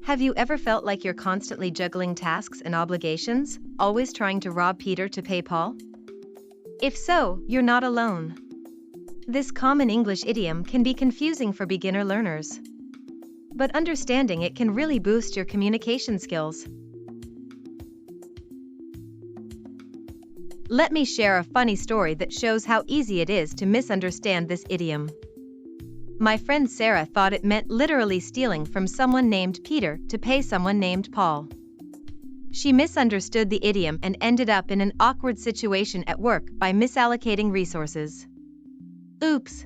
Have you ever felt like you're constantly juggling tasks and obligations, always trying to rob Peter to pay Paul? If so, you're not alone. This common English idiom can be confusing for beginner learners. But understanding it can really boost your communication skills. Let me share a funny story that shows how easy it is to misunderstand this idiom. My friend Sarah thought it meant literally stealing from someone named Peter to pay someone named Paul. She misunderstood the idiom and ended up in an awkward situation at work by misallocating resources. Oops!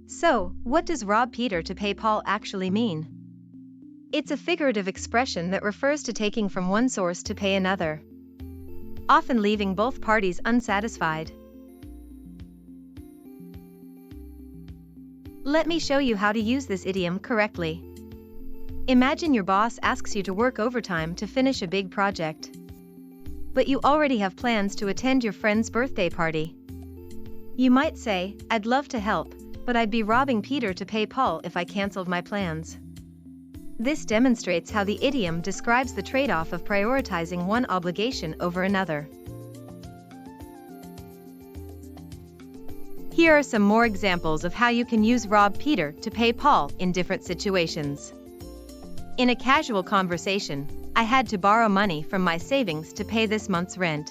So, what does rob Peter to pay Paul actually mean? It's a figurative expression that refers to taking from one source to pay another, often leaving both parties unsatisfied. Let me show you how to use this idiom correctly. Imagine your boss asks you to work overtime to finish a big project. But you already have plans to attend your friend's birthday party. You might say, "I'd love to help, but I'd be robbing Peter to pay Paul if I canceled my plans." This demonstrates how the idiom describes the trade-off of prioritizing one obligation over another. Here are some more examples of how you can use rob Peter to pay Paul in different situations. In a casual conversation, I had to borrow money from my savings to pay this month's rent.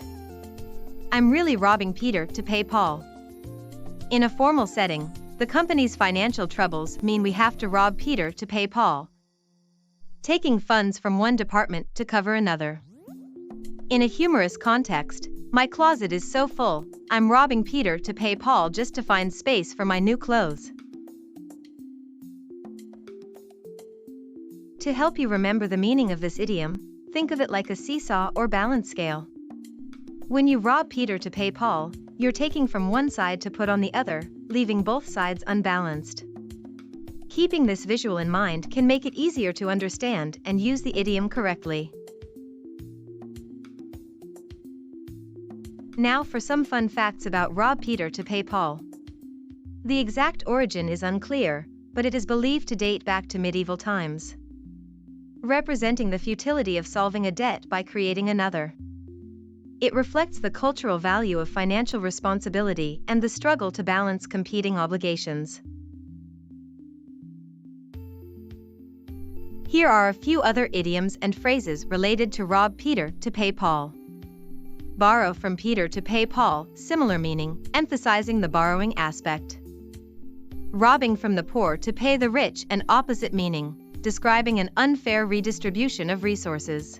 I'm really robbing Peter to pay Paul. In a formal setting, the company's financial troubles mean we have to rob Peter to pay Paul, taking funds from one department to cover another. In a humorous context, my closet is so full, I'm robbing Peter to pay Paul just to find space for my new clothes. To help you remember the meaning of this idiom, think of it like a seesaw or balance scale. When you rob Peter to pay Paul, you're taking from one side to put on the other, leaving both sides unbalanced. Keeping this visual in mind can make it easier to understand and use the idiom correctly. Now for some fun facts about rob Peter to pay Paul. The exact origin is unclear, but it is believed to date back to medieval times, representing the futility of solving a debt by creating another. It reflects the cultural value of financial responsibility and the struggle to balance competing obligations. Here are a few other idioms and phrases related to rob Peter to pay Paul. Borrow from Peter to pay Paul, similar meaning, emphasizing the borrowing aspect. Robbing from the poor to pay the rich, an opposite meaning, describing an unfair redistribution of resources.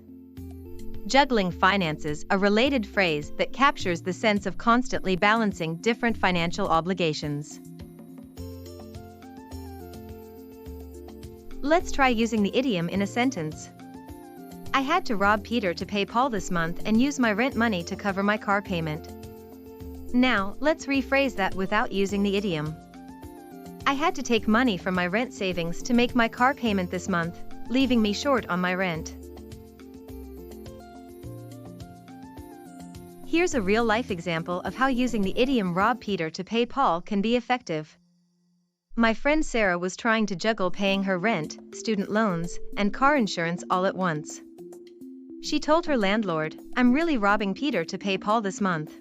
Juggling finances, a related phrase that captures the sense of constantly balancing different financial obligations. Let's try using the idiom in a sentence. I had to rob Peter to pay Paul this month and use my rent money to cover my car payment. Now, let's rephrase that without using the idiom. I had to take money from my rent savings to make my car payment this month, leaving me short on my rent. Here's a real-life example of how using the idiom rob Peter to pay Paul can be effective. My friend Sarah was trying to juggle paying her rent, student loans, and car insurance all at once. She told her landlord, "I'm really robbing Peter to pay Paul this month.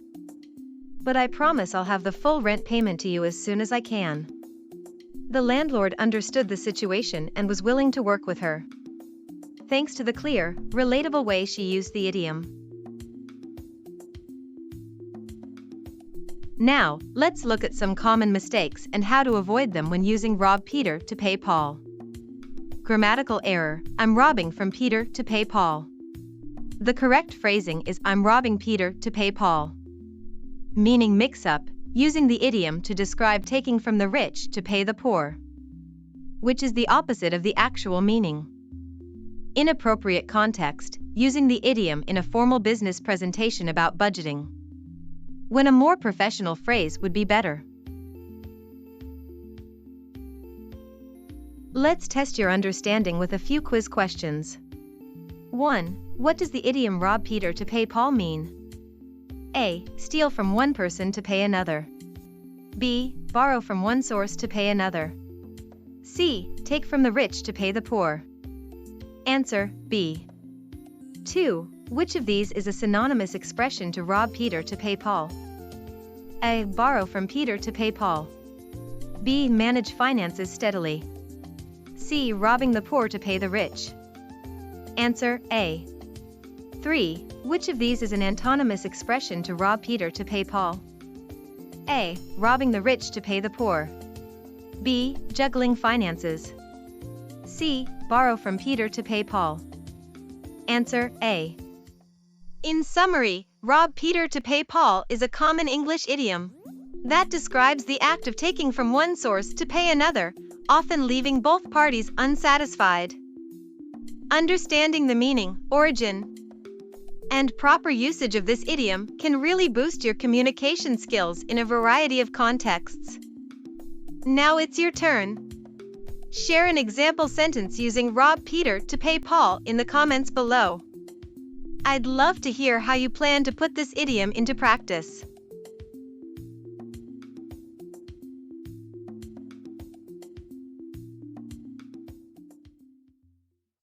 But I promise I'll have the full rent payment to you as soon as I can." The landlord understood the situation and was willing to work with her, thanks to the clear, relatable way she used the idiom. Now, let's look at some common mistakes and how to avoid them when using rob Peter to pay Paul. Grammatical error, I'm robbing from Peter to pay Paul. The correct phrasing is I'm robbing Peter to pay Paul. Meaning mix-up, using the idiom to describe taking from the rich to pay the poor, which is the opposite of the actual meaning. Inappropriate context, using the idiom in a formal business presentation about budgeting, when a more professional phrase would be better. Let's test your understanding with a few quiz questions. 1. What does the idiom rob Peter to pay Paul mean? A. Steal from one person to pay another. B. Borrow from one source to pay another. C. Take from the rich to pay the poor. Answer B. 2. Which of these is a synonymous expression to rob Peter to pay Paul? A. Borrow from Peter to pay Paul. B. Manage finances steadily. C. Robbing the poor to pay the rich. Answer A. 3. Which of these is an antonymous expression to rob Peter to pay Paul? A. Robbing the rich to pay the poor. B. Juggling finances. C. Borrow from Peter to pay Paul. Answer A. In summary, rob Peter to pay Paul is a common English idiom that describes the act of taking from one source to pay another, often leaving both parties unsatisfied. Understanding the meaning, origin, and proper usage of this idiom can really boost your communication skills in a variety of contexts. Now it's your turn. Share an example sentence using rob Peter to pay Paul in the comments below. I'd love to hear how you plan to put this idiom into practice.